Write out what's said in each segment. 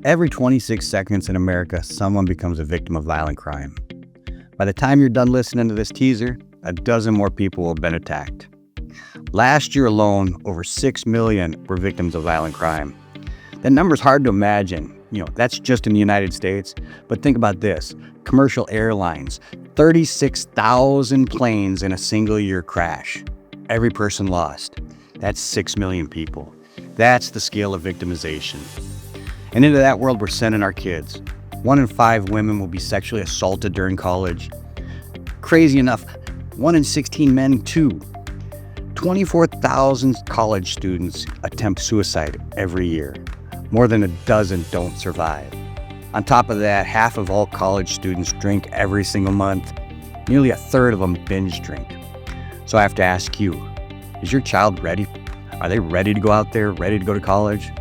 Every 26 seconds in America, someone becomes a victim of violent crime. By the time you're done listening to this teaser, a dozen more people will have been attacked. Last year alone, over 6 million were victims of violent crime. That number's hard to imagine. That's just in the United States. But think about this. Commercial airlines, 36,000 planes in a single year crash. Every person lost. That's 6 million people. That's the scale of victimization. And into that world, we're sending our kids. 1 in 5 women will be sexually assaulted during college. Crazy enough, 1 in 16 men too. 24,000 college students attempt suicide every year. More than a dozen don't survive. On top of that, half of all college students drink every single month. Nearly a third of them binge drink. So I have to ask you, is your child ready? Are they ready to go out there, ready to go to college?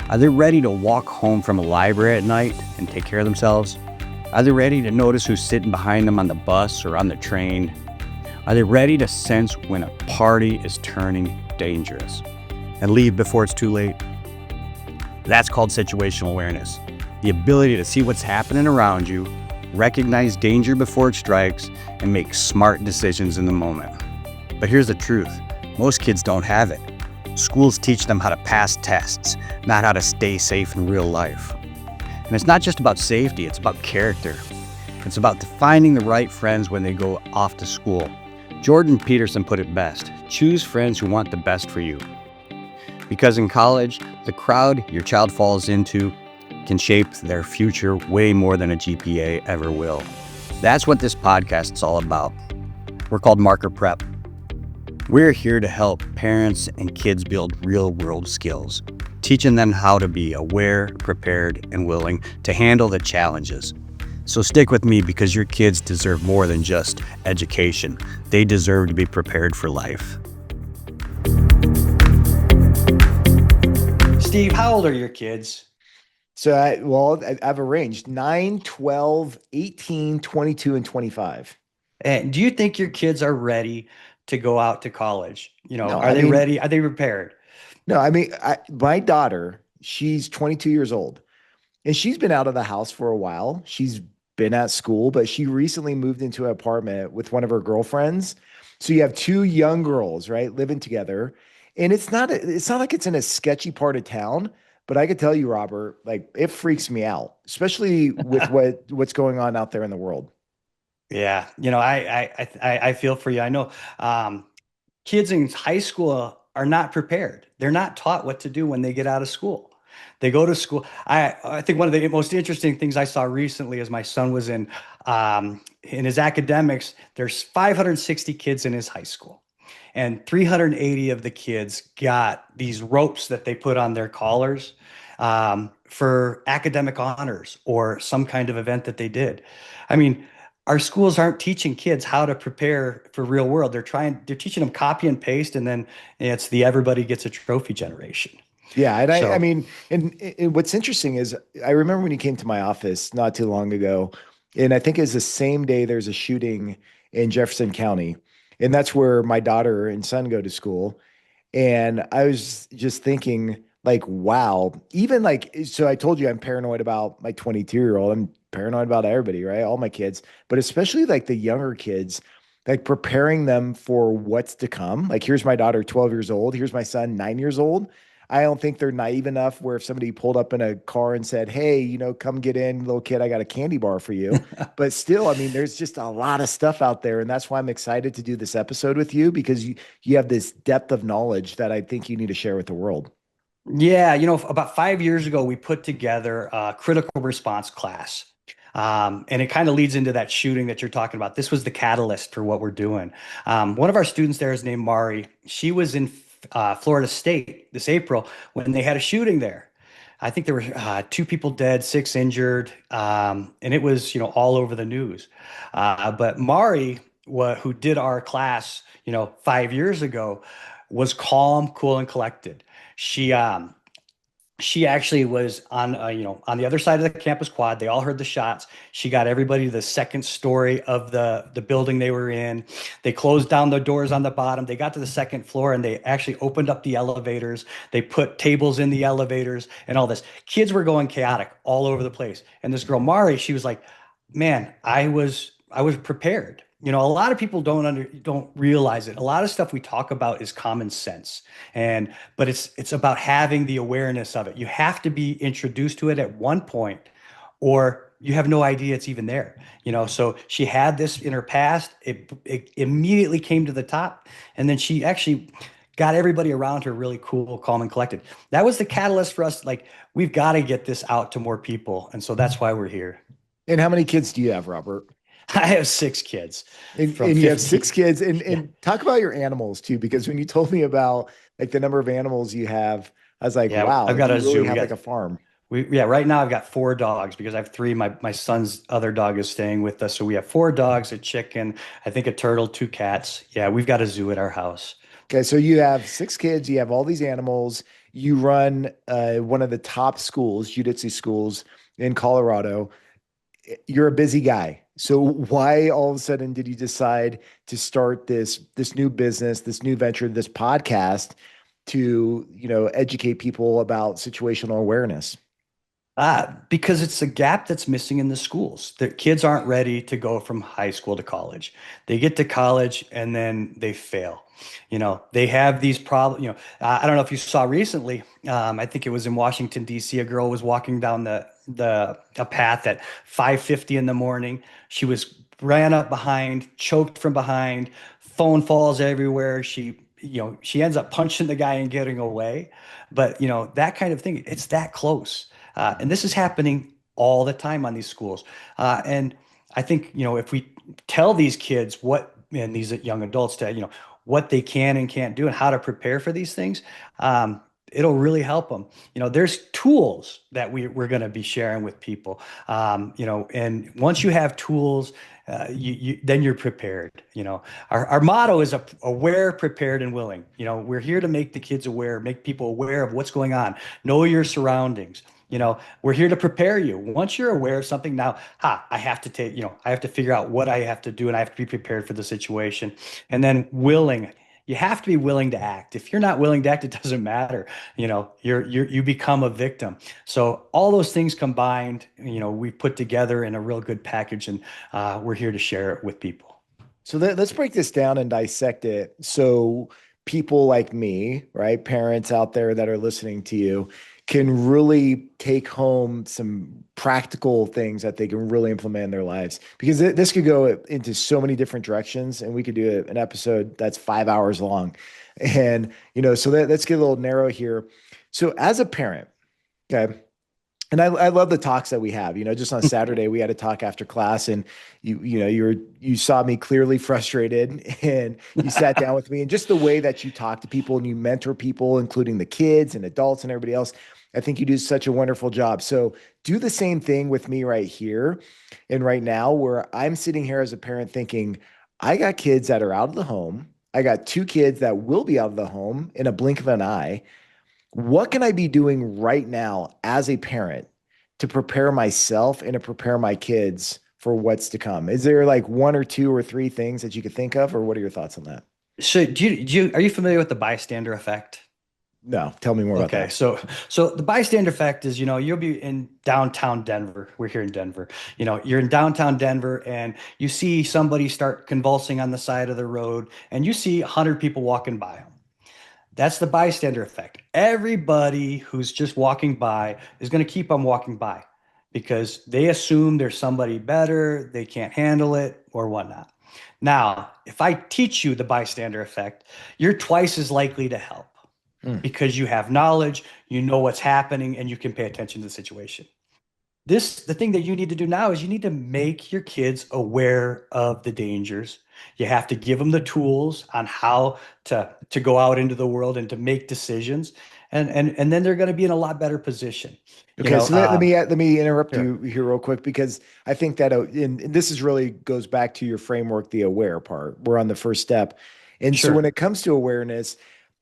Are they ready to walk home from a library at night and take care of themselves? Are they ready to notice who's sitting behind them on the bus or on the train? Are they ready to sense when a party is turning dangerous and leave before it's too late? That's called situational awareness. The ability to see what's happening around you, recognize danger before it strikes, and make smart decisions in the moment. But here's the truth. Most kids don't have it. Schools teach them how to pass tests, not how to stay safe in real life. And it's not just about safety, it's about character. It's about finding the right friends when they go off to school. Jordan Peterson put it best: choose friends who want the best for you. Because in college, the crowd your child falls into can shape their future way more than a GPA ever will. That's what this podcast is all about. We're called Marker Prep. We're here to help parents and kids build real-world skills, teaching them how to be aware, prepared, and willing to handle the challenges. So stick with me, because your kids deserve more than just education. They deserve to be prepared for life. Steve, how old are your kids? I've arranged 9, 12, 18, 22, and 25. And do you think your kids are ready to go out to college? No, Are they ready? Are they prepared? No, my daughter, she's 22 years old, and she's been out of the house for a while. She's been at school, but she recently moved into an apartment with one of her girlfriends. So you have 2 young girls, right, living together. And it's not like it's in a sketchy part of town, but I could tell you, Robert, like, it freaks me out, especially with what's going on out there in the world. Yeah, I feel for you. I know kids in high school are not prepared. They're not taught what to do when they get out of school. They go to school. I think one of the most interesting things I saw recently is my son was in his academics. There's 560 kids in his high school, and 380 of the kids got these ropes that they put on their collars for academic honors or some kind of event that they did. I mean, our schools aren't teaching kids how to prepare for real world. They're teaching them copy and paste, and then it's the everybody gets a trophy generation. Yeah, and I So mean, and what's interesting is I remember when you came to my office not too long ago, and I think it's the same day there's a shooting in Jefferson County, and that's where my daughter and son go to school. And I was just thinking, like, wow, even like, so I told you I'm paranoid about my 22-year-old. I'm paranoid about everybody, right? All my kids, but especially like the younger kids, like preparing them for what's to come. Like, here's my daughter, 12 years old. Here's my son, 9 years old. I don't think they're naive enough where if somebody pulled up in a car and said, hey, come get in, little kid, I got a candy bar for you. But still, I mean, there's just a lot of stuff out there. And that's why I'm excited to do this episode with you, because you have this depth of knowledge that I think you need to share with the world. yeah, about 5 years ago, we put together a critical response class. And it kind of leads into that shooting that you're talking about. This was the catalyst for what we're doing. One of our students there is named Mari. She was in Florida State this April when they had a shooting there. I think there were 2 people dead, 6 injured, and it was all over the news. But Mari, who did our class 5 years ago, was calm, cool, and collected. She she actually was on on the other side of the campus quad. They all heard the shots. She got everybody to the second story of the building they were in. They closed down the doors on the bottom. They got to the second floor and they actually opened up the elevators. They put tables in the elevators and all this. Kids were going chaotic all over the place. And this girl Mari, she was like, man, I was prepared. A lot of people don't realize it. A lot of stuff we talk about is common sense. And but it's about having the awareness of it. You have to be introduced to it at one point, or you have no idea it's even there. So she had this in her past. It immediately came to the top, and then she actually got everybody around her really cool, calm, and collected. That was the catalyst for us. Like, we've got to get this out to more people, and so that's why we're here. And how many kids do you have, Robert? I have 6 kids from And you have 6 15. kids, and Yeah. talk about your animals too, because when you told me about like the number of animals you have, I was like, Yeah, wow, I've like got you a really zoo. have like a farm. Yeah, right now I've got 4 dogs because I have three. My son's other dog is staying with us. So we have 4 dogs, a chicken, I think a turtle, 2 cats. Yeah, we've got a zoo at our house. Okay, so you have 6 kids, you have all these animals, you run one of the top schools, jiu-jitsu schools in Colorado. You're a busy guy. So why all of a sudden did you decide to start this new business, this new venture, this podcast to, educate people about situational awareness? Because it's a gap that's missing in the schools. The kids aren't ready to go from high school to college. They get to college and then they fail. They have these problems. I don't know if you saw recently. I think it was in Washington D.C. A girl was walking down a path at 5:50 in the morning. She was ran up behind, choked from behind, phone falls everywhere. She ends up punching the guy and getting away. But that kind of thing. It's that close. And this is happening all the time on these schools. And I think, if we tell these kids and these young adults what they can and can't do and how to prepare for these things, it'll really help them. There's tools that we're going to be sharing with people. And once you have tools, then you're prepared. Our motto is aware, prepared, and willing. We're here to make the kids aware, make people aware of what's going on, know your surroundings. We're here to prepare you. Once you're aware of something, now, I have to I have to figure out what I have to do and I have to be prepared for the situation. And then willing, you have to be willing to act. If you're not willing to act, it doesn't matter. You become a victim. So all those things combined, we put together in a real good package, and we're here to share it with people. So let's break this down and dissect it. So people like me, right, parents out there that are listening to you, can really take home some practical things that they can really implement in their lives. Because this could go into so many different directions, and we could do an episode that's 5 hours long. And so let's get a little narrow here. So as a parent, okay. And I love the talks that we have. Just on Saturday we had a talk after class, and you saw me clearly frustrated, and you sat down with me, and just the way that you talk to people and you mentor people, including the kids and adults and everybody else. I think you do such a wonderful job. So do the same thing with me right here and right now, where I'm sitting here as a parent thinking, I got kids that are out of the home. I got 2 kids that will be out of the home in a blink of an eye. What can I be doing right now as a parent to prepare myself and to prepare my kids for what's to come? Is there like 1 or 2 or 3 things that you could think of, or what are your thoughts on that? So are you familiar with the bystander effect? No, tell me more about Okay, that. so the bystander effect is, you'll be in downtown Denver. We're here in Denver. You're in downtown Denver and you see somebody start convulsing on the side of the road and you see 100 people walking by them. That's the bystander effect. Everybody who's just walking by is going to keep on walking by because they assume there's somebody better, they can't handle it, or whatnot. Now, if I teach you the bystander effect, you're twice as likely to help Hmm. because you have knowledge, you know what's happening, and you can pay attention to the situation. The thing that you need to do now is you need to make your kids aware of the dangers. You have to give them the tools on how to go out into the world and to make decisions, and then they're going to be in a lot better position. You Okay, know, so let me interrupt sure, you here real quick, because I think that and this is really goes back to your framework, the aware part. We're on the first step. And so when sure. it comes to awareness,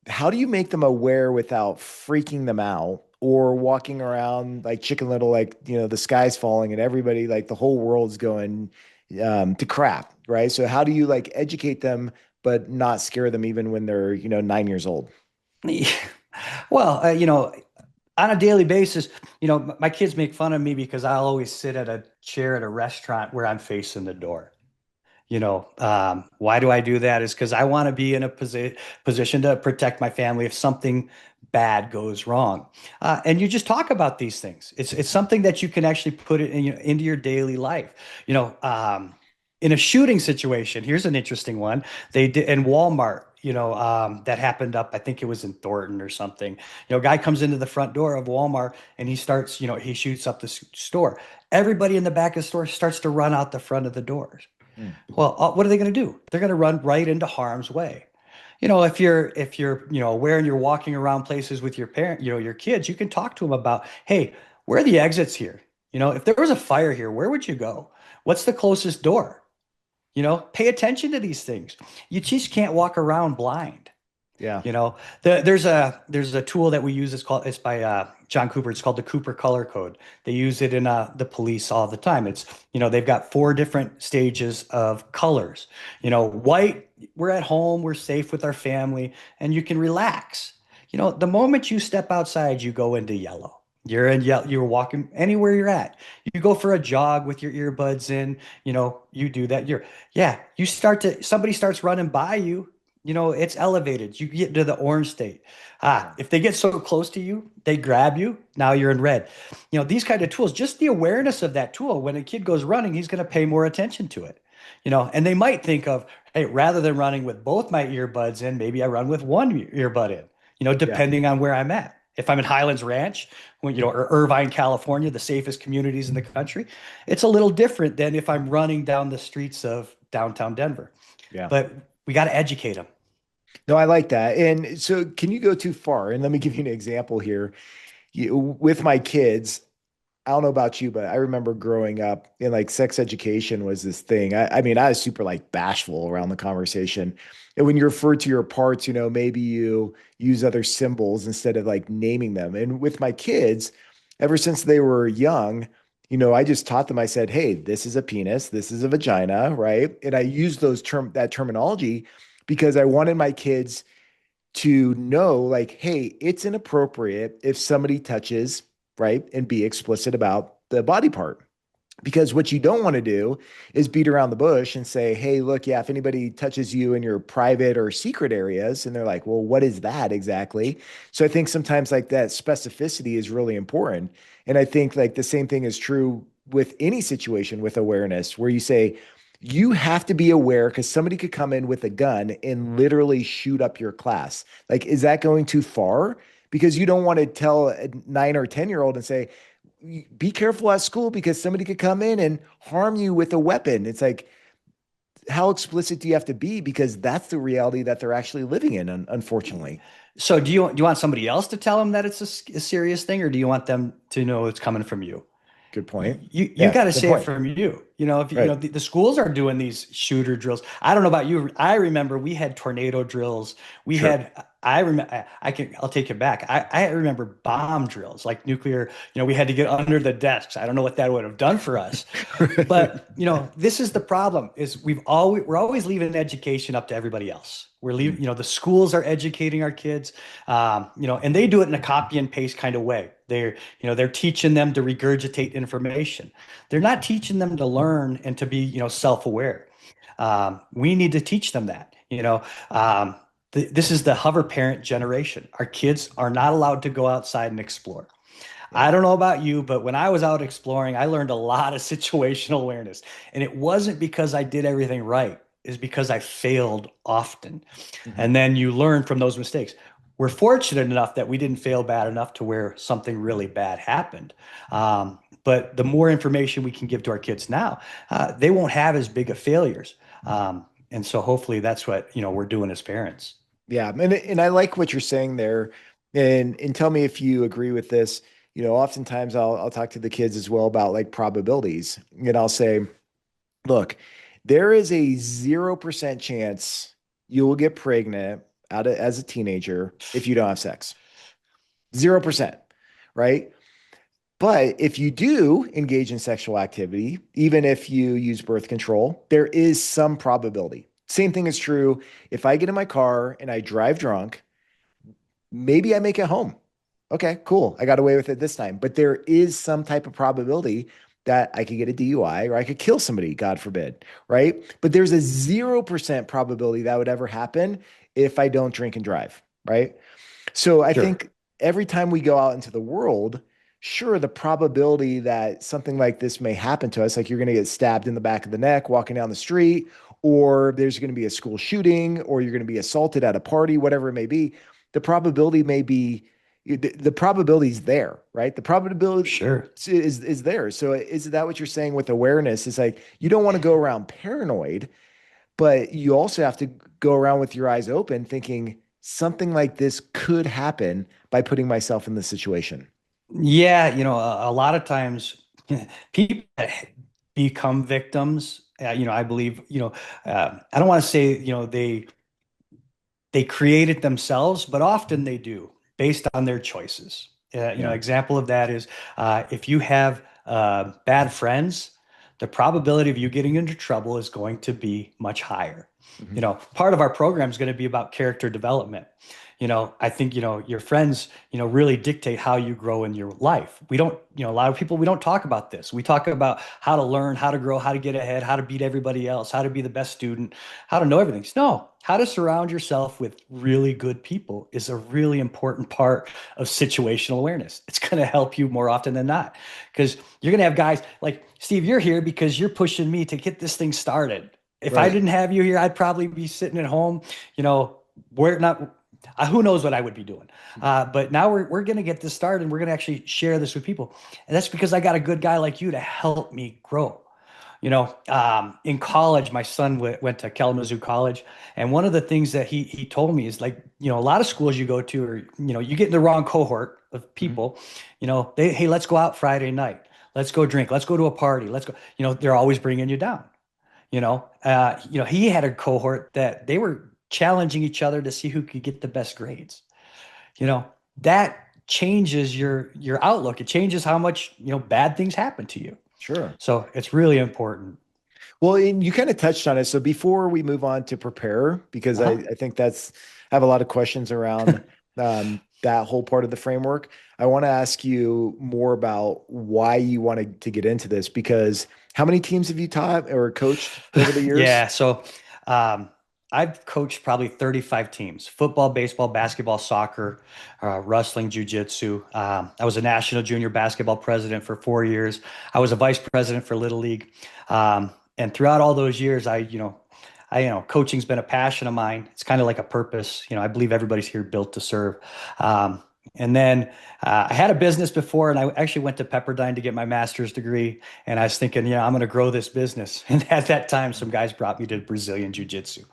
how do you make them aware without freaking them out or walking around like Chicken Little, like, the sky's falling and everybody, like the whole world's going to crap, right? So how do you like educate them, but not scare them even when they're, 9 years old? Well, on a daily basis, my kids make fun of me because I'll always sit at a chair at a restaurant where I'm facing the door. Why do I do that? Is because I want to be in a position to protect my family if something bad goes wrong. And you just talk about these things. It's something that you can actually put it into your daily life. You know, in a shooting situation, here's an interesting one. They did in Walmart. That happened up. I think it was in Thornton or something. A guy comes into the front door of Walmart and he starts. He shoots up the store. Everybody in the back of the store starts to run out the front of the doors. Hmm. Well, what are they going to do? They're going to run right into harm's way. If you're aware and you're walking around places with your parent, your kids, you can talk to them about, hey, where are the exits here? If there was a fire here, where would you go? What's the closest door? Pay attention to these things. You just can't walk around blind. Yeah. There's a tool that we use. It's by John Cooper. It's called the Cooper Color Code. They use it in the police all the time. They've got 4 different stages of colors. White, we're at home, we're safe with our family, and you can relax. The moment you step outside, you go into yellow. You're in yellow. You're walking anywhere you're at. You go for a jog with your earbuds in. You do that. Somebody starts running by you. It's elevated. You get to the orange state. If they get so close to you, they grab you. Now you're in red. These kind of tools, just the awareness of that tool. When a kid goes running, he's going to pay more attention to it. And they might think of, hey, rather than running with both my earbuds in, maybe I run with one earbud in, Yeah. depending on where I'm at. If I'm in Highlands Ranch, or Irvine, California, the safest communities in the country, it's a little different than if I'm running down the streets of downtown Denver. Yeah. But we got to educate them. No, I like that. And so can you go too far? And let me give you an example here. With my kids, I don't know about you, but I remember growing up and like sex education was this thing. I mean, I was super like bashful around the conversation. And when you refer to your parts, maybe you use other symbols instead of like naming them. And with my kids, ever since they were young, I just taught them, I said, hey, this is a penis, this is a vagina, right? And I used that terminology because I wanted my kids to know like, hey, it's inappropriate if somebody touches, right? And be explicit about the body part. Because what you don't want to do is beat around the bush and say, hey, look, yeah, if anybody touches you in your private or secret areas, and they're like, well, what is that exactly? So I think sometimes like that specificity is really important. And I think like the same thing is true with any situation with awareness, where you say, you have to be aware because somebody could come in with a gun and literally shoot up your class. Like, is that going too far? Because you don't want to tell a 9 or 10-year-old and say, be careful at school because somebody could come in and harm you with a weapon. It's like, how explicit do you have to be? Because that's the reality that they're actually living in, unfortunately. So do you want somebody else to tell them that it's a serious thing, or do you want them to know it's coming from you? Good point. You Yeah, got to good say it point. from you. If Right. the schools are doing these shooter drills. I don't know about you. I remember we had tornado drills. We Sure. had. I remember. I'll take it back. I remember bomb drills, like nuclear. We had to get under the desks. I don't know what that would have done for us. But this is the problem: is we're always leaving education up to everybody else. We're leaving. The schools are educating our kids. And they do it in a copy and paste kind of way. They're teaching them to regurgitate information. They're not teaching them to learn and to be self-aware. We need to teach them that. This is the hover parent generation. Our kids are not allowed to go outside and explore. Yeah. I don't know about you, but when I was out exploring, I learned a lot of situational awareness. And it wasn't because I did everything right, it's because I failed often. Mhm. And then you learn from those mistakes. We're fortunate enough that we didn't fail bad enough to where something really bad happened. But the more information we can give to our kids now, they won't have as big of failures. And so hopefully that's what we're doing as parents. Yeah. And I like what you're saying there. And tell me if you agree with this. Oftentimes I'll talk to the kids as well about like probabilities. And I'll say, look, there is a 0% chance you will get pregnant as a teenager if you don't have sex. 0%. right? But if you do engage in sexual activity, even if you use birth control, there is some probability. Same thing is true if I get in my car and I drive drunk, maybe I make it home. Okay, cool. I got away with it this time. But there is some type of probability that I could get a DUI or I could kill somebody, God forbid, right? But there's a 0% probability that would ever happen if I don't drink and drive, right? So I Sure. think every time we go out into the world, sure, the probability that something like this may happen to us, like you're going to get stabbed in the back of the neck walking down the street, or there's going to be a school shooting, or you're going to be assaulted at a party, whatever it may be, the probability may be the probability is there, right? The probability Sure. is there. So is that what you're saying with awareness? Is like you don't want to go around paranoid, but you also have to go around with your eyes open, thinking something like this could happen by putting myself in this situation. Yeah, a lot of times people that become victims, I believe, I don't want to say, they create it themselves, but often they do based on their choices. Yeah. Example of that is if you have bad friends, the probability of you getting into trouble is going to be much higher. Mhm. Part of our program is going to be about character development. I think, your friends, really dictate how you grow in your life. We don't, a lot of people, we don't talk about this. We talk about how to learn, how to grow, how to get ahead, how to beat everybody else, how to be the best student, how to know everything. No, how to surround yourself with really good people is a really important part of situational awareness. It's going to help you more often than not because you're going to have guys like Steve, you're here because you're pushing me to get this thing started. If I Right. didn't have you here, I'd probably be sitting at home, where not who knows what I would be doing. But now we're going to get this started and we're going to actually share this with people. And that's because I got a good guy like you to help me grow. In college, my son went to Kalamazoo College, and one of the things that he told me is like, a lot of schools you go to, or you get in the wrong cohort of Mhm. people. Hey, let's go out Friday night, let's go drink, let's go to a party, let's go. They're always bringing you down. He had a cohort that they were challenging each other to see who could get the best grades. You know, that changes your outlook. It changes how much, bad things happen to you. Sure. So it's really important. Well, and you kind of touched on it. So before we move on to prepare, because Uh-huh. I think I have a lot of questions around that whole part of the framework. I want to ask you more about why you wanted to get into this, because how many teams have you taught or coached over the years? Yeah. So um, I've coached probably 35 teams: football, baseball, basketball, soccer, wrestling, jujitsu. I was a national junior basketball president for 4 years. I was a vice president for Little League. And throughout all those years, coaching's been a passion of mine. It's kind of like a purpose. I believe everybody's here built to serve. Um, and then I had a business before, and I actually went to Pepperdine to get my master's degree. And I was thinking, I'm going to grow this business. And at that time, some guys brought me to Brazilian Jiu Jitsu.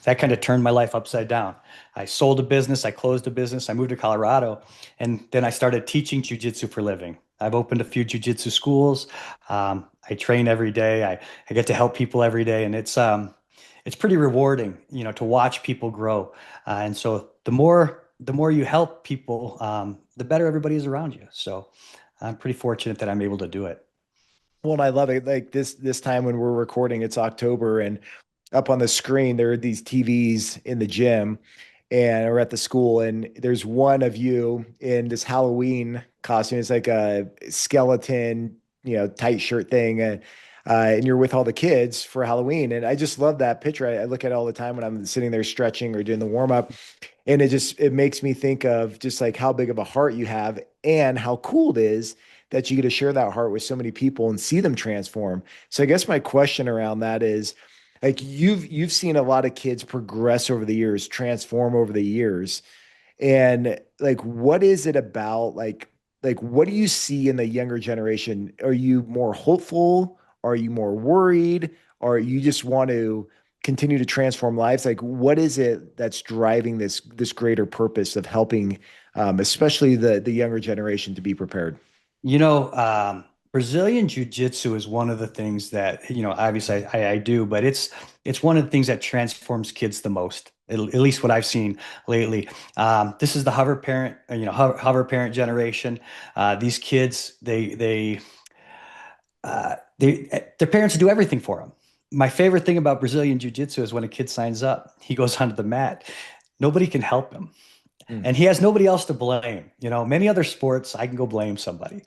That kind of turned my life upside down. I sold a business, I closed a business, I moved to Colorado, and then I started teaching Jiu Jitsu for a living. I've opened a few Jiu Jitsu schools. I train every day. I get to help people every day, and it's pretty rewarding, to watch people grow. And so the more you help people, the better everybody is around you. So I'm pretty fortunate that I'm able to do it. Well, and I love it. Like this time when we're recording, it's October, and up on the screen there are these TVs in the gym, and we're at the school, and there's one of you in this Halloween costume. It's like a skeleton, tight shirt thing, and you're with all the kids for Halloween. And I just love that picture. I look at it all the time when I'm sitting there stretching or doing the warm up, and it makes me think of just like how big of a heart you have and how cool it is that you get to share that heart with so many people and see them transform. So I guess my question around that is like you've seen a lot of kids progress over the years, transform over the years. And like what is it about like what do you see in the younger generation? Are you more hopeful? Are you more worried? Or you just want to continue to transform lives? Like what is it that's driving this greater purpose of helping especially the younger generation to be prepared? You know, um, Brazilian Jiu-Jitsu is one of the things that, obviously I do, but it's one of the things that transforms kids the most, at least what I've seen lately. This is the hover parent, hover parent generation. These kids, their parents do everything for them. My favorite thing about Brazilian Jiu-Jitsu is when a kid signs up, he goes onto the mat. Nobody can help him. Mm. And he has nobody else to blame. Many other sports, I can go blame somebody.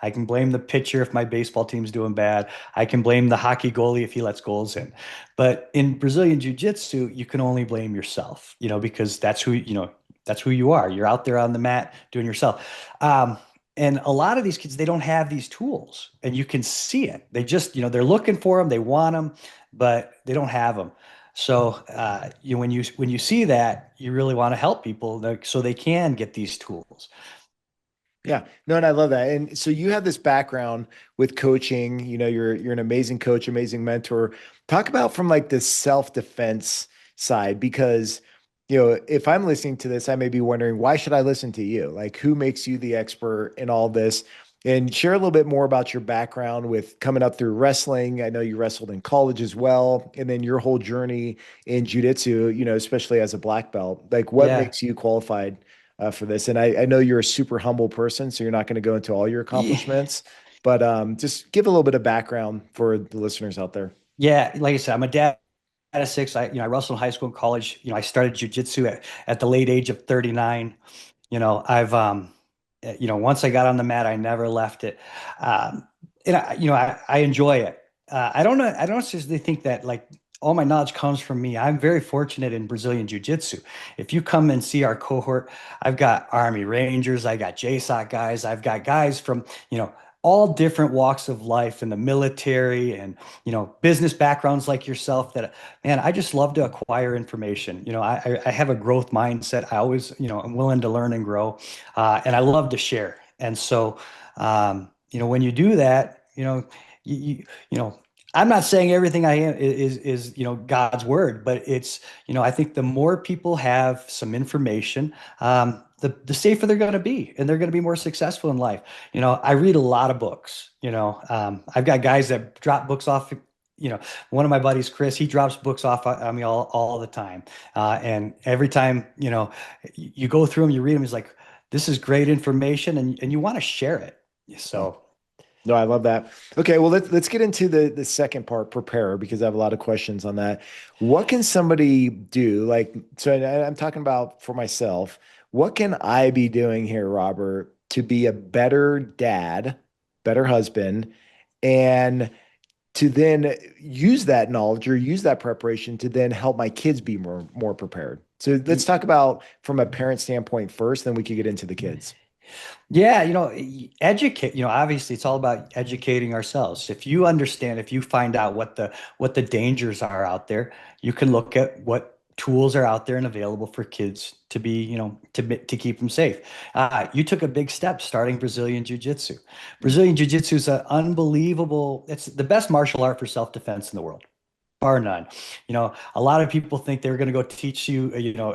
I can blame the pitcher if my baseball team's doing bad. I can blame the hockey goalie if he lets goals in. But in Brazilian Jiu-Jitsu, you can only blame yourself, because that's who you are. You're out there on the mat doing yourself. And a lot of these kids, they don't have these tools, and you can see it. They just, they're looking for them, they want them, but they don't have them. So when you see that, you really want to help people so they can get these tools. Yeah, no, and I love that. And so you have this background with coaching, you're an amazing coach, amazing mentor. Talk about from like the self-defense side, because if I'm listening to this, I may be wondering, why should I listen to you? Like, who makes you the expert in all this? And share a little bit more about your background with coming up through wrestling. I know you wrestled in college as well, and then your whole journey in jiu-jitsu, especially as a black belt. Like, what Yeah. makes you qualified for this? And I know you're a super humble person, so you're not going to go into all your Yeah. accomplishments, but just give a little bit of background for the listeners out there. Yeah. Like I said, I'm a dad of six. I wrestled in high school and college. I started jujitsu at the late age of 39. I've once I got on the mat, I never left it. And I enjoy it. I don't know. I don't necessarily think that like all my knowledge comes from me. I'm very fortunate in Brazilian Jiu-Jitsu. If you come and see our cohort, I've got Army Rangers, I got JSOC guys, I've got guys from, all different walks of life in the military and, business backgrounds like yourself that, man, I just love to acquire information. I have a growth mindset. I always, I'm willing to learn and grow, and I love to share. And so, when you do that, you know, I'm not saying everything I am is God's word, but it's I think the more people have some information, the safer they're going to be, and they're going to be more successful in life. I read a lot of books. I've got guys that drop books off. One of my buddies, Chris, he drops books off on me all the time, and every time you go through them, you read them. He's like, "This is great information," and you want to share it. So. No, I love that. Okay, well let's get into the second part, prepare, because I have a lot of questions on that. What can somebody do? Like, so I'm talking about for myself. What can I be doing here, Robert, to be a better dad, better husband, and to then use that knowledge or use that preparation to then help my kids be more prepared. So let's talk about from a parent standpoint first, then we could get into the kids. Yeah, educate, obviously it's all about educating ourselves. If you understand, if you find out what the dangers are out there, you can look at what tools are out there and available for kids to be, to keep them safe. You took a big step starting Brazilian Jiu-Jitsu. Brazilian Jiu-Jitsu is an unbelievable, it's the best martial art for self-defense in the world. Bar none. A lot of people think they're going to go teach you,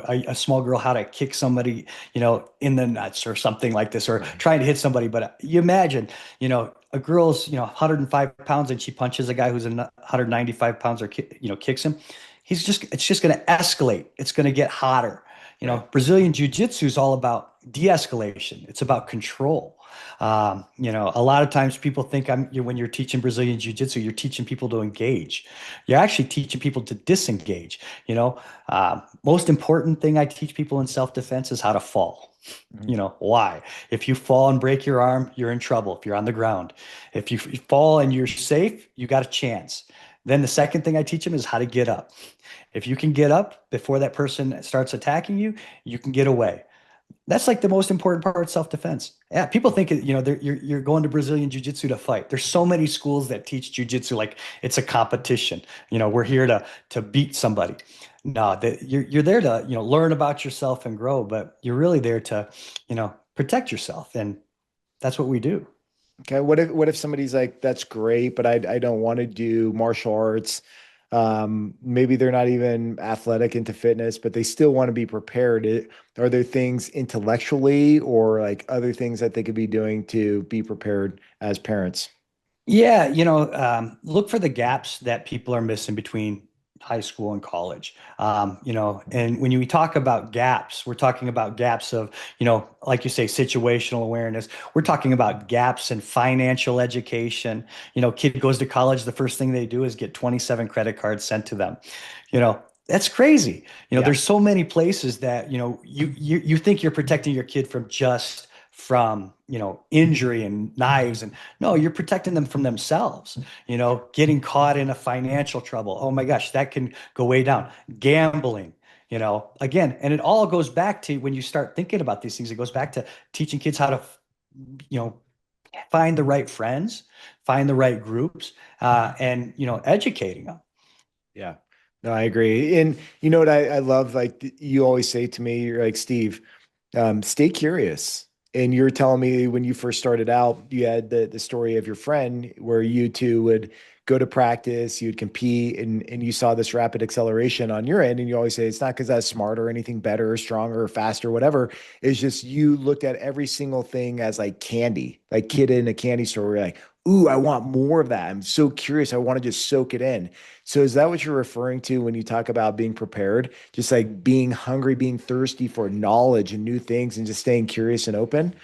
a small girl how to kick somebody, in the nuts or something like this, or trying to hit somebody. But you imagine, a girl's, 105 pounds and she punches a guy who's 195 pounds or, kicks him. It's just going to escalate. It's going to get hotter. Right. Brazilian Jiu-Jitsu is all about de-escalation. It's about control. A lot of times people think when you're teaching Brazilian Jiu-Jitsu, you're teaching people to engage. You're actually teaching people to disengage. Most important thing I teach people in self-defense is how to fall. Mhm. Why? If you fall and break your arm, you're in trouble if you're on the ground. If you fall and you're safe, you got a chance. Then the second thing I teach them is how to get up. If you can get up before that person starts attacking you, you can get away. That's like the most important part of self-defense. Yeah, people think you're going to Brazilian jiu-jitsu to fight. There's so many schools that teach jiu-jitsu like it's a competition. We're here to beat somebody. No, you're there to learn about yourself and grow, but you're really there to protect yourself, and that's what we do. Okay. What if somebody's like, that's great, but I don't want to do martial arts. Maybe they're not even athletic into fitness, but they still want to be prepared. Are there things intellectually or like other things that they could be doing to be prepared as parents? Yeah, look for the gaps that people are missing between high school and college. And when you talk about gaps, we're talking about gaps of, like you say, situational awareness. We're talking about gaps in financial education. Kid goes to college, the first thing they do is get 27 credit cards sent to them. That's crazy. Yeah. There's so many places that, you think you're protecting your kid from injury and knives, and no, you're protecting them from themselves, getting caught in a financial trouble. Oh my gosh, that can go way down. Gambling, again, and it all goes back to, when you start thinking about these things, it goes back to teaching kids how to, you know find the right friends, find the right groups, and educating them. Yeah. No, I agree. And you know what I love? Like you always say to me, you're like, Steve, stay curious. And you're telling me when you first started out, you had the story of your friend where you two would go to practice, you'd compete, and you saw this rapid acceleration on your end. And you always say it's not because I was smarter or anything better or stronger or faster or whatever. It's just you looked at every single thing as like candy, like kid in a candy store. Where you're like, ooh, I want more of that. I'm so curious. I want to just soak it in. So is that what you're referring to when you talk about being prepared? Just like being hungry, being thirsty for knowledge and new things and just staying curious and open?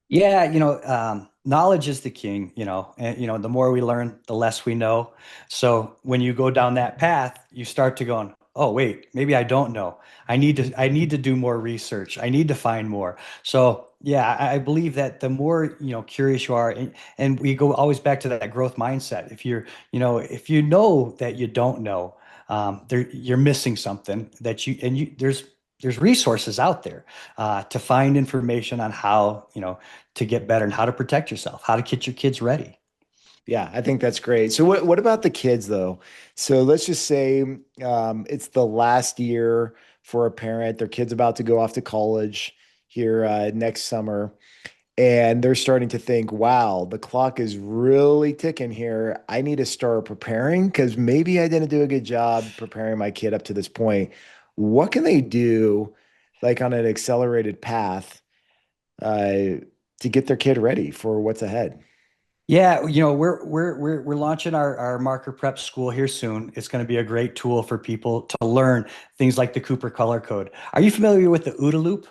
Yeah, knowledge is the king, and the more we learn, the less we know. So when you go down that path, you start to going, oh, wait, maybe I don't know. I need to do more research. I need to find more. So yeah, I believe that the more, curious you are, and we go always back to that growth mindset. If you know that you don't know, you're missing something that there's resources out there to find information on how, to get better and how to protect yourself, how to get your kids ready. Yeah, I think that's great. So what about the kids though? So let's just say it's the last year for a parent. Their kid's about to go off to college here next summer. And they're starting to think, wow, the clock is really ticking here. I need to start preparing because maybe I didn't do a good job preparing my kid up to this point. What can they do, like on an accelerated path, uh, to get their kid ready for what's ahead? Yeah, we're launching our marker prep school here soon. It's going to be a great tool for people to learn things like the Cooper color code. Are you familiar with the OODA loop?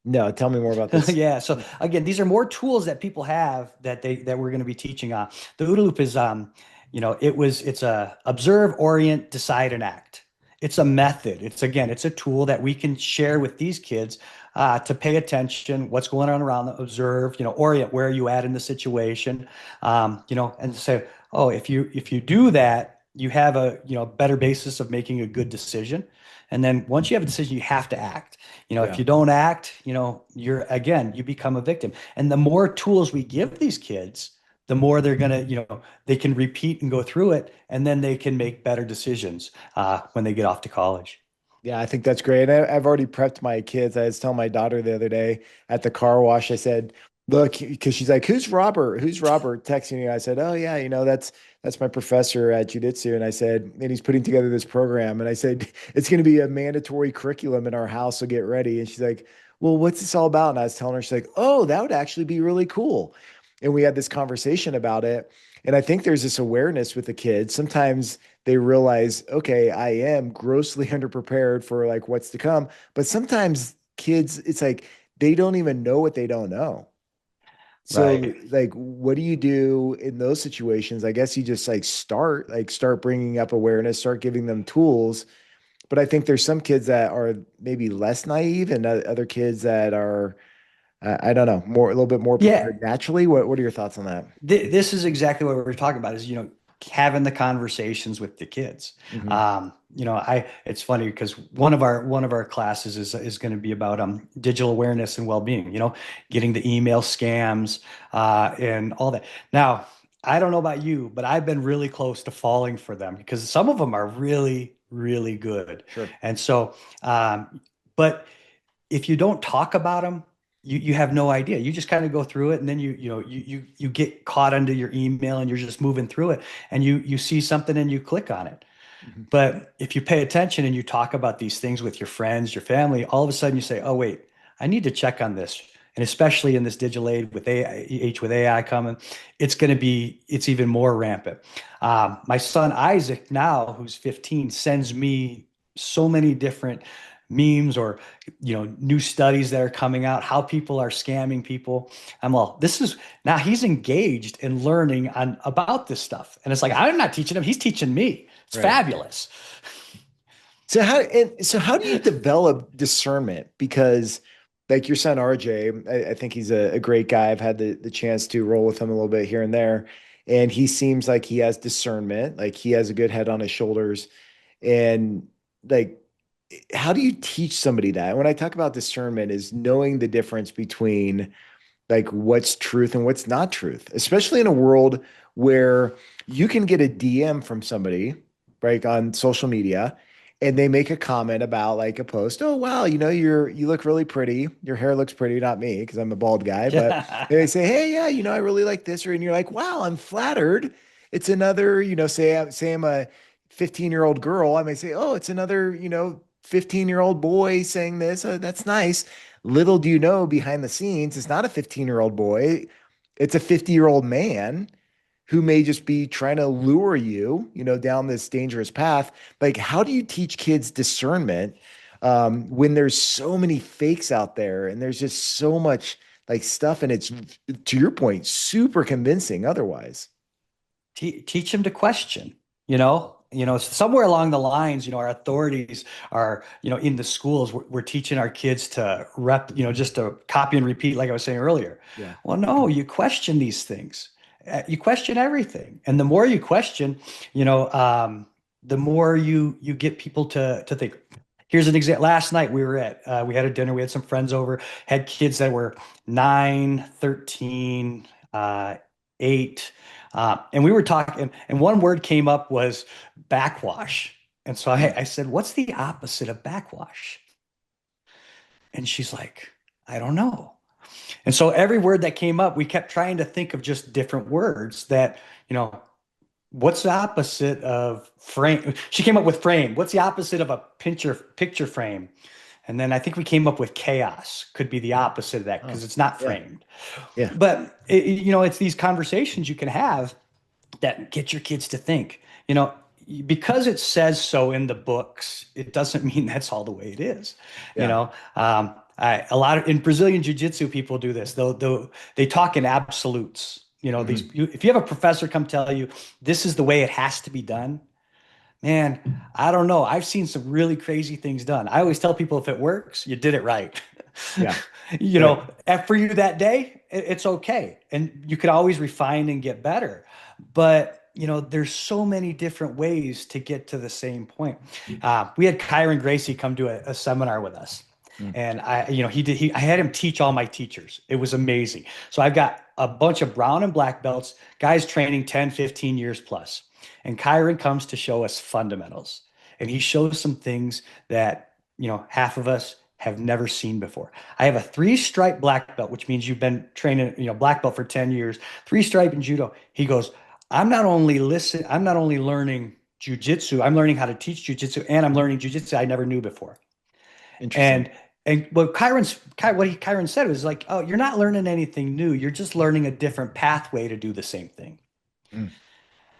No, tell me more about this. Yeah. So again, these are more tools that people have that we're going to be teaching on. The OODA loop is, it's a observe, orient, decide, and act. It's a method. It's a tool that we can share with these kids to pay attention, what's going on around them, observe, orient, where are you at in the situation, and say, oh, if you do that, you have a better basis of making a good decision. And then once you have a decision, you have to act. If Yeah. you don't act, you become a victim. And the more tools we give these kids, the more they're gonna, they can repeat and go through it, and then they can make better decisions when they get off to college. Yeah, I think that's great. I've already prepped my kids. I was telling my daughter the other day at the car wash, I said, look, because she's like, who's Robert? Who's Robert texting you? I said, oh yeah, that's my professor at jujitsu. And I said, and he's putting together this program. And I said, it's going to be a mandatory curriculum in our house, so get ready. And she's like, well, what's this all about? And I was telling her, she's like, oh, that would actually be really cool. And we had this conversation about it. And I think there's this awareness with the kids. Sometimes they realize, okay, I am grossly underprepared for like what's to come. But sometimes kids, it's like they don't even know what they don't know. So, Right. like, what do you do in those situations? I guess you just start bringing up awareness, start giving them tools. But I think there's some kids that are maybe less naive, and other kids that are, I don't know, a little bit more Yeah. prepared naturally. What are your thoughts on that? This is exactly what we're talking about, is, having the conversations with the kids. Hmm. It's funny because one of our classes is going to be about digital awareness and well-being, getting the email scams and all that. Now, I don't know about you, but I've been really close to falling for them because some of them are really, really good. Sure. And so, but if you don't talk about them, you have no idea. You just kind of go through it, and then you get caught under your email, and you're just moving through it, and you see something and you click on it. Mhm. But if you pay attention and you talk about these things with your friends, your family, all of a sudden you say, "Oh, wait, I need to check on this." And especially in this digital age with AI coming, it's even more rampant. My son Isaac now, who's 15, sends me so many different memes or new studies that are coming out, how people are scamming people. I'm all, this is now he's engaged in learning about this stuff. And it's like, I'm not teaching him, he's teaching me. It's Right. fabulous. So how do you develop discernment? Because like your son RJ, I think he's a great guy. I've had the chance to roll with him a little bit here and there, and he seems like he has discernment, like he has a good head on his shoulders. And like, how do you teach somebody that? When I talk about discernment, is knowing the difference between like what's truth and what's not truth, especially in a world where you can get a DM from somebody, right, on social media, and they make a comment about like a post. Oh, wow, you look really pretty. Your hair looks pretty, not me, because I'm a bald guy, but they say, hey, yeah, I really like this. And you're like, wow, I'm flattered. It's another, say I'm a 15-year-old girl. I may say, oh, it's another, 15-year-old boy saying this. That's nice. Little do you know, behind the scenes, it's not a 15-year-old boy. It's a 50-year-old man who may just be trying to lure you, down this dangerous path. Like, how do you teach kids discernment when there's so many fakes out there and there's just so much like stuff and it's, to your point, super convincing otherwise? Teach them to question, somewhere along the lines, our authorities are, in the schools, we're teaching our kids to just to copy and repeat, like I was saying earlier. Yeah. Well, no, you question these things. You question everything. And the more you question, the more you get people to think. Here's an example. Last night we had a dinner, we had some friends over, had kids that were 9, 13, 8, and we were talking, and one word came up was backwash. And so I said, what's the opposite of backwash? And she's like, I don't know. And so every word that came up, we kept trying to think of just different words that, what's the opposite of frame? She came up with frame. What's the opposite of a picture frame? And then I think we came up with chaos could be the opposite of that because it's not Yeah. framed. Yeah. But, it's these conversations you can have that get your kids to think, because it says so in the books, it doesn't mean that's all the way it is. Yeah. A lot in Brazilian jiu-jitsu, people do this. They talk in absolutes. If you have a professor come tell you this is the way it has to be done, man, I don't know. I've seen some really crazy things done. I always tell people if it works, you did it right. Yeah. For you that day, it's okay. And you could always refine and get better. But, there's so many different ways to get to the same point. We had Kyron Gracie come to a seminar with us. And I had him teach all my teachers. It was amazing. So I've got a bunch of brown and black belts, guys training 10, 15 years plus. And Kyron comes to show us fundamentals. And he shows some things that, half of us have never seen before. I have a 3-stripe black belt, which means you've been training, black belt for 10 years, 3-stripe in judo. He goes, I'm not only learning jujitsu, I'm learning how to teach jujitsu, and I'm learning jujitsu I never knew before. Interesting. And what Kyron said was like, oh, you're not learning anything new. You're just learning a different pathway to do the same thing. Mm.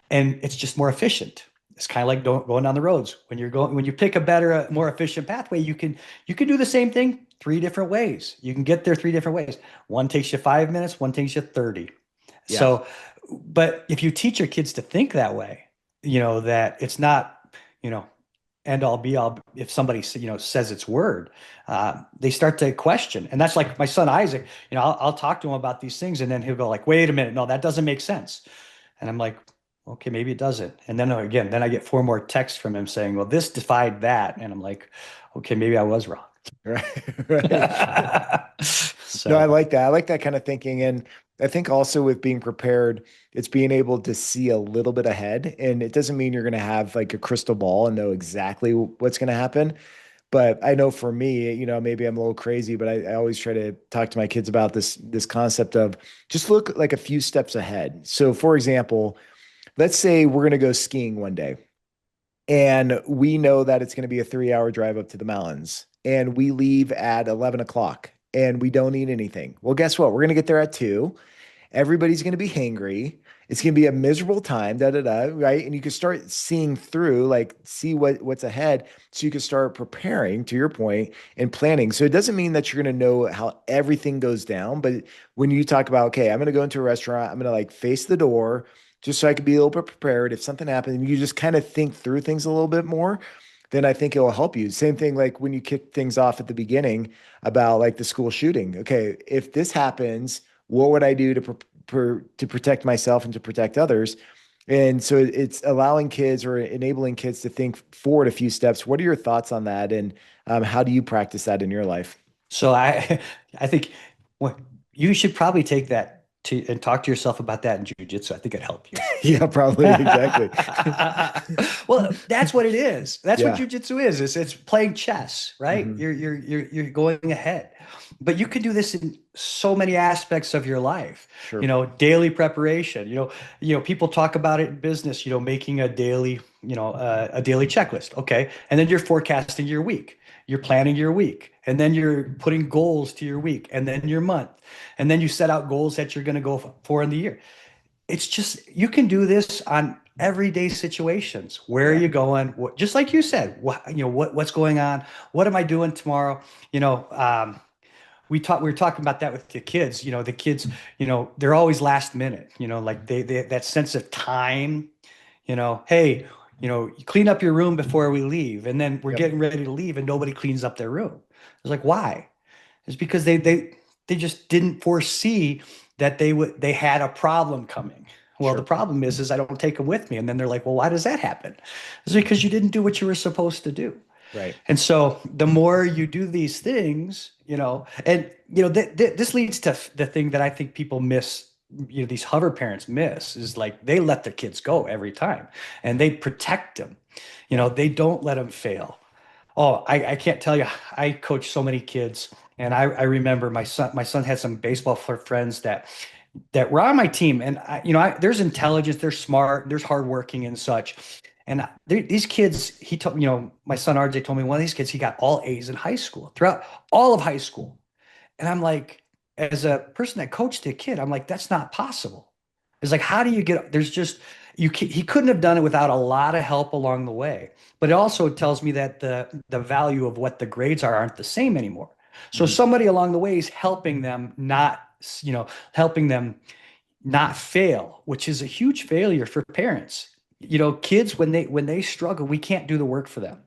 And it's just more efficient. It's kind of like going down the roads. When you pick a better, more efficient pathway, you can do the same thing 3 different ways. You can get there 3 different ways. One takes you 5 minutes, one takes you 30. Yeah. So, but if you teach your kids to think that way, that it's not, end all be all. If somebody, says it's word, they start to question. And that's like my son Isaac, I'll talk to him about these things and then he'll go like, wait a minute, no, that doesn't make sense. And I'm like, okay, maybe it doesn't. And then again, I get 4 more texts from him saying, well, this defied that. And I'm like, okay, maybe I was wrong. Right. Right. So No, I like that. I like that kind of thinking. And I think also with being prepared, it's being able to see a little bit ahead. And it doesn't mean you're going to have like a crystal ball and know exactly what's going to happen. But I know for me, maybe I'm a little crazy, but I always try to talk to my kids about this concept of just look like a few steps ahead. So for example, let's say we're going to go skiing one day and we know that it's going to be a 3-hour drive up to the mountains and we leave at 11 o'clock and we don't eat anything. Well, guess what? We're going to get there at 2. Everybody's going to be hangry. It's going to be a miserable time, da da da, right? And you can start seeing through, like see what's ahead, so you can start preparing, to your point, and planning. So it doesn't mean that you're going to know how everything goes down, but when you talk about, okay, I'm going to go into a restaurant, I'm going to like face the door just so I can be a little bit prepared if something happens, and you just kind of think through things a little bit more, then I think it will help you. Same thing like when you kick things off at the beginning about like the school shooting. Okay, if this happens, what would I do to protect myself and to protect others? And so it's allowing kids or enabling kids to think forward a few steps. What are your thoughts on that? And how do you practice that in your life? So I think what you should probably take that to and talk to yourself about that in jujitsu. I think it'd help you. Yeah, probably. Exactly. Well, that's what it is. That's what Yeah. jujitsu is. It's playing chess, right? Hmm. You're going ahead. But you can do this in so many aspects of your life. Sure. Daily preparation. People talk about it in business, making a daily, a daily checklist. Okay. And then you're forecasting your week. You're planning your week. And then you're putting goals to your week and then your month. And then you set out goals that you're going to go for in the year. It's just you can do this on everyday situations. Where are Yeah. you going? Just like you said, what's going on? What am I doing tomorrow? You know, we were talking about that with the kids. The kids, they're always last minute. Like they that sense of time. Hey, you clean up your room before we leave, and then we're Yep. getting ready to leave, and nobody cleans up their room. It's like why? It's because they just didn't foresee that they had a problem coming. Well, the Sure. problem is I don't take them with me, and then they're like, well, why does that happen? It's because you didn't do what you were supposed to do. Right. And so the more you do these things, and this leads to the thing that I think people miss. These hover parents miss is like they let their kids go every time, and they protect them. Yeah. They don't let them fail. Oh, I can't tell you. I coach so many kids, and I remember my son. My son had some baseball friends that were on my team, and there's intelligence, they're smart, there's hardworking and such. And these kids, he told my son RJ told me one of these kids he got all A's in high school throughout all of high school, and I'm like, as a person that coached a kid, I'm like, that's not possible. It's like, how do you get? There's just he couldn't have done it without a lot of help along the way. But it also tells me that the value of what the grades aren't the same anymore. So Mhm. somebody along the way is helping them not fail, which is a huge failure for parents. Kids when they struggle, we can't do the work for them.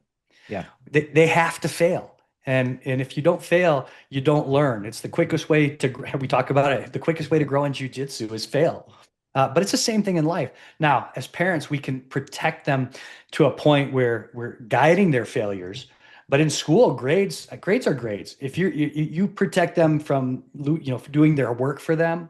Yeah. They have to fail. And if you don't fail, you don't learn. It's the quickest way we talk about it. The quickest way to grow in jujitsu is fail. But it's the same thing in life. Now, as parents, we can protect them to a point where we're guiding their failures. But in school, grades are grades. If you protect them from doing their work for them,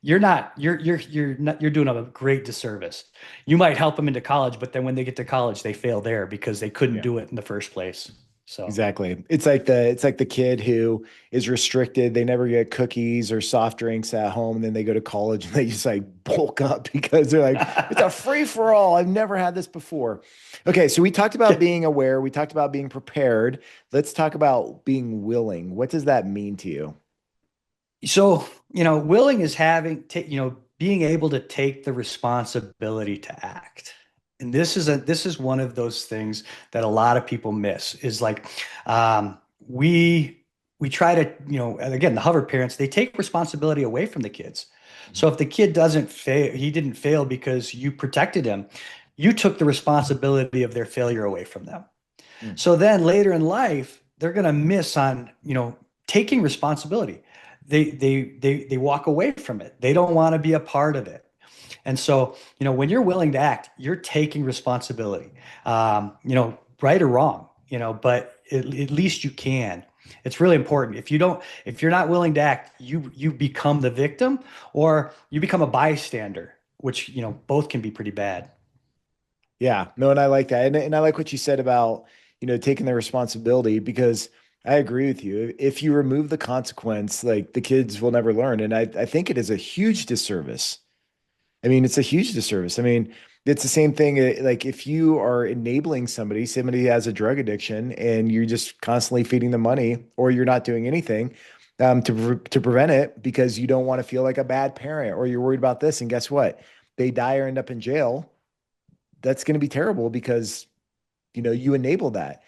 you're doing them a great disservice. You might help them into college, but then when they get to college, they fail there because they couldn't Yeah. do it in the first place. So Exactly. It's like the kid who is restricted. They never get cookies or soft drinks at home, and then they go to college and they just like bulk up because they're like, it's a free for all. I've never had this before. Okay, so we talked about being aware, we talked about being prepared. Let's talk about being willing. What does that mean to you? So, willing is being able to take the responsibility to act. And this is one of those things that a lot of people miss is like, we try to, and again, the hover parents, they take responsibility away from the kids. So if the kid doesn't fail, he didn't fail because you protected him, you took the responsibility of their failure away from them. Mm. So then later in life, they're going to miss on, taking responsibility. They walk away from it. They don't want to be a part of it. And so, when you're willing to act, you're taking responsibility, right or wrong, but at least you can. It's really important. If you're not willing to act, you become the victim or you become a bystander, which, both can be pretty bad. Yeah, no, and I like that. And I like what you said about, taking the responsibility because I agree with you. If you remove the consequence, like the kids will never learn. And I think it is a huge disservice. I mean, it's a huge disservice. I mean, it's the same thing. Like if you are enabling somebody has a drug addiction and you're just constantly feeding them money or you're not doing anything, to prevent it because you don't want to feel like a bad parent or you're worried about this. And guess what? They die or end up in jail. That's going to be terrible because you enable that.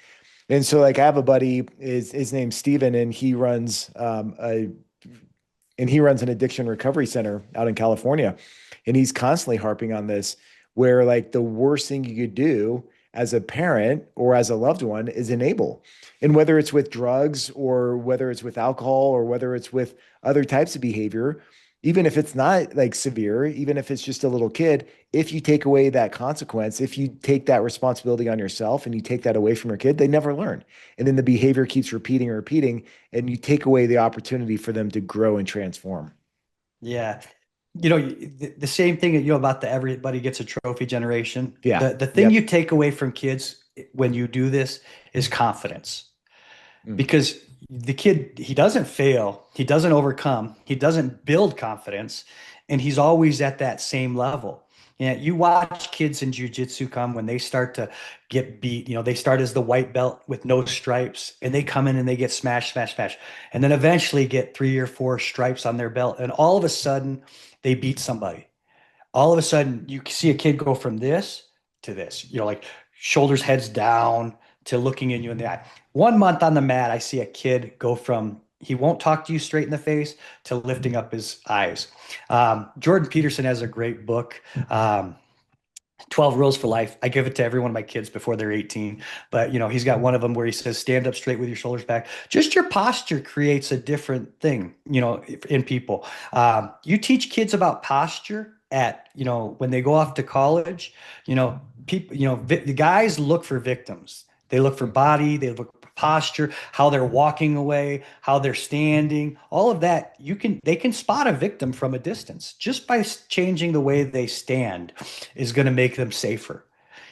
And so like I have a buddy, his name's Steven, and he runs an addiction recovery center out in California. And he's constantly harping on this, where like the worst thing you could do as a parent or as a loved one is enable. And whether it's with drugs or whether it's with alcohol or whether it's with other types of behavior, even if it's not like severe, even if it's just a little kid, if you take away that consequence, if you take that responsibility on yourself and you take that away from your kid, they never learn. And then the behavior keeps repeating and repeating, and you take away the opportunity for them to grow and transform. Yeah. The same thing about the everybody gets a trophy generation. Yeah. The thing Yep. you take away from kids when you do this is confidence. Mm. Because the kid, he doesn't fail, he doesn't overcome, he doesn't build confidence, and he's always at that same level. You watch kids in jujitsu come when they start to get beat. They start as the white belt with no stripes, and they come in and they get smash, smash, smash, and then eventually get 3 or 4 stripes on their belt, and all of a sudden they beat somebody. All of a sudden you see a kid go from this to this, like shoulders, heads down, to looking in you in the eye. 1 month on the mat, I see a kid go from he won't talk to you straight in the face to lifting up his eyes. Jordan Peterson has a great book, 12 Rules for Life. I give it to every one of my kids before they're 18. But, he's got one of them where he says, stand up straight with your shoulders back. Just your posture creates a different thing, in people. You teach kids about posture when they go off to college, people, the guys look for victims. They look for body, they look for posture, how they're walking away, how they're standing, all of that. They can spot a victim from a distance just by changing the way they stand is going to make them safer.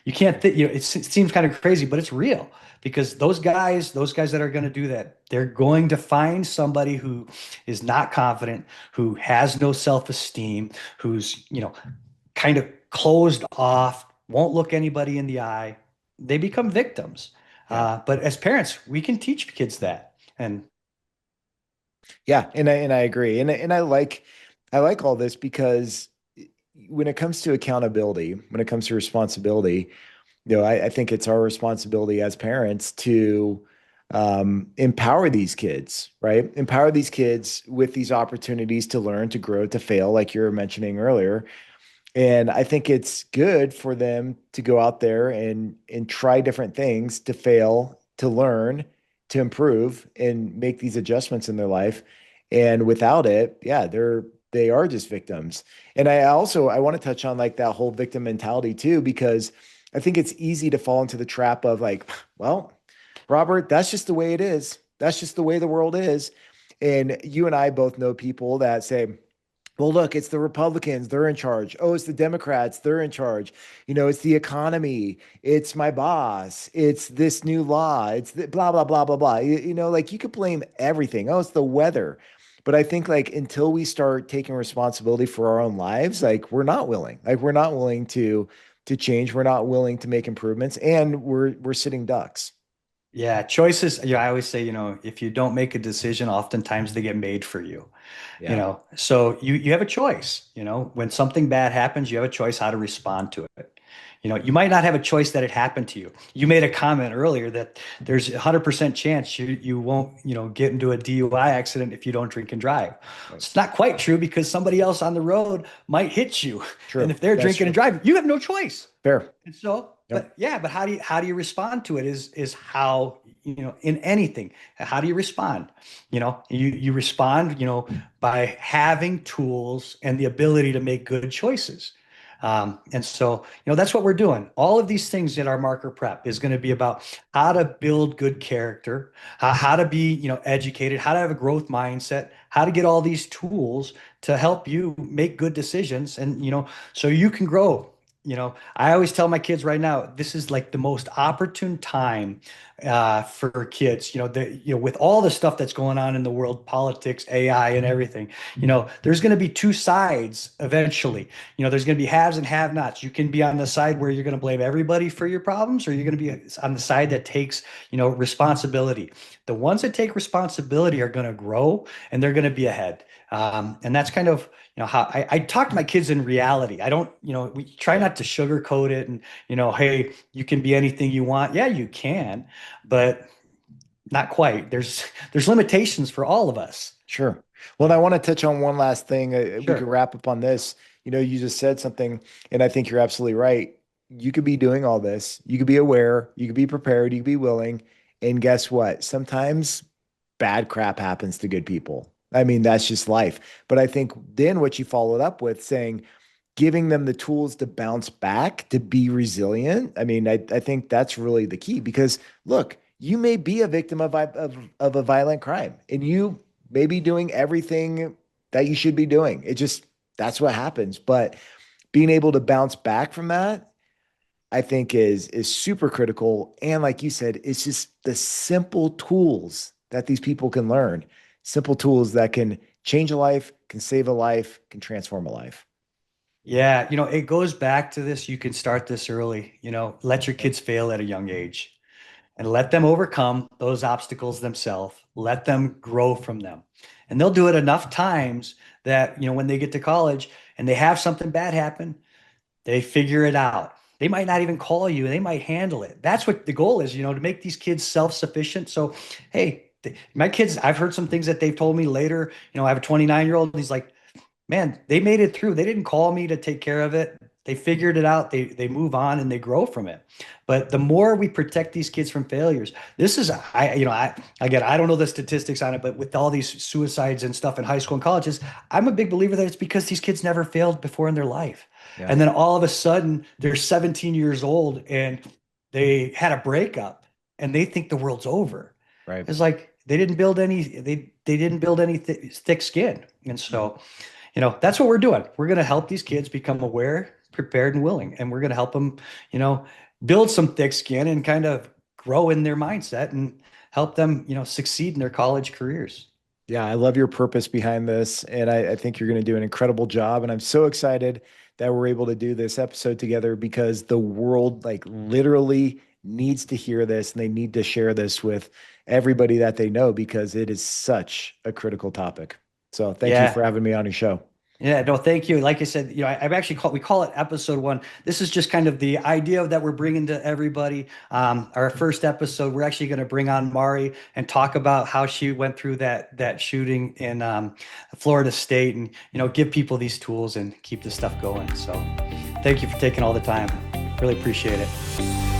You can't think, it seems kind of crazy, but it's real because those guys that are going to do that, they're going to find somebody who is not confident, who has no self-esteem, who's, kind of closed off, won't look anybody in the eye. They become victims. Yeah. But as parents, we can teach kids that. And Yeah, and I agree. And I like all this because when it comes to accountability, when it comes to responsibility, I think it's our responsibility as parents to empower these kids, right? Empower these kids with these opportunities to learn, to grow, to fail, like you were mentioning earlier. And I think it's good for them to go out there and try different things, to fail, to learn, to improve, and make these adjustments in their life. And without it, yeah, they are just victims. And I want to touch on like that whole victim mentality too, because I think it's easy to fall into the trap of like, well, Robert, that's just the way it is. That's just the way the world is. And you and I both know people that say, well, look, it's the Republicans, they're in charge. Oh, it's the Democrats, they're in charge. It's the economy, it's my boss, it's this new law, it's the blah, blah, blah, blah, blah. Like you could blame everything. Oh, it's the weather. But I think like until we start taking responsibility for our own lives, like we're not willing. Like we're not willing to change. We're not willing to make improvements, and we're sitting ducks. yeah, choices, I always say, if you don't make a decision, oftentimes they get made for you. Yeah. So you have a choice. When something bad happens, you have a choice how to respond to it. You might not have a choice that it happened to you. You made a comment earlier that there's a 100% chance you won't, get into a DUI accident if you don't drink and drive. Right. It's not quite true because somebody else on the road might hit you. And True. if they're That's drinking and true. driving, you have no choice. Fair. And so, Yep. but how do you respond to it is how, in anything, how do you respond? You respond, by having tools and the ability to make good choices. And so, that's what we're doing. All of these things in our marker prep is going to be about how to build good character, how to be, educated, how to have a growth mindset, how to get all these tools to help you make good decisions and, so you can grow I always tell my kids right now, this is like the most opportune time for kids. With all the stuff that's going on in the world, politics, AI, and everything. There's going to be two sides eventually. There's going to be haves and have-nots. You can be on the side where you're going to blame everybody for your problems, or you're going to be on the side that takes, responsibility. The ones that take responsibility are going to grow, and they're going to be ahead. And that's kind of how I talk to my kids in reality. I don't, we try not to sugarcoat it and, hey, you can be anything you want. Yeah, you can, but not quite. There's limitations for all of us. Sure. Well, and I want to touch on one last thing. We could Sure. wrap up on this. You just said something, and I think you're absolutely right. You could be doing all this. You could be aware. You could be prepared. You could be willing. And guess what? Sometimes bad crap happens to good people. I mean, that's just life. But I think then what you followed up with saying, giving them the tools to bounce back, to be resilient. I mean, I think that's really the key because look, you may be a victim of a violent crime and you may be doing everything that you should be doing. It just, that's what happens. But being able to bounce back from that, I think is super critical. And like you said, it's just the simple tools that these people can learn, simple tools that can change a life, can save a life, can transform a life. Yeah, it goes back to this. You can start this early, let your kids fail at a young age and let them overcome those obstacles themselves. Let them grow from them. And they'll do it enough times that, when they get to college and they have something bad happen, they figure it out. They might not even call you. They might handle it. That's what the goal is, to make these kids self-sufficient. So, hey, my kids, I've heard some things that they've told me later. I have a 29-year-old, and he's like, man, they made it through. They didn't call me to take care of it. They figured it out. They move on and they grow from it. But the more we protect these kids from failures, this is again, I don't know the statistics on it, but with all these suicides and stuff in high school and colleges, I'm a big believer that it's because these kids never failed before in their life. Yeah. And then all of a sudden they're 17 years old and they had a breakup and they think the world's over. Right. It's like they didn't build any thick skin. And so that's what we're doing. We're going to help these kids become aware, prepared, and willing. And we're going to help them, build some thick skin and kind of grow in their mindset and help them, succeed in their college careers. Yeah, I love your purpose behind this. And I think you're going to do an incredible job. And I'm so excited that we're able to do this episode together because the world like literally needs to hear this and they need to share this with everybody that they know because it is such a critical topic. So thank you for having me on your show. Yeah, no, thank you. Like I said, I've actually we call it episode 1. This is just kind of the idea that we're bringing to everybody. Our first episode, we're actually going to bring on Mari and talk about how she went through that shooting in Florida State and, give people these tools and keep this stuff going. So thank you for taking all the time. Really appreciate it.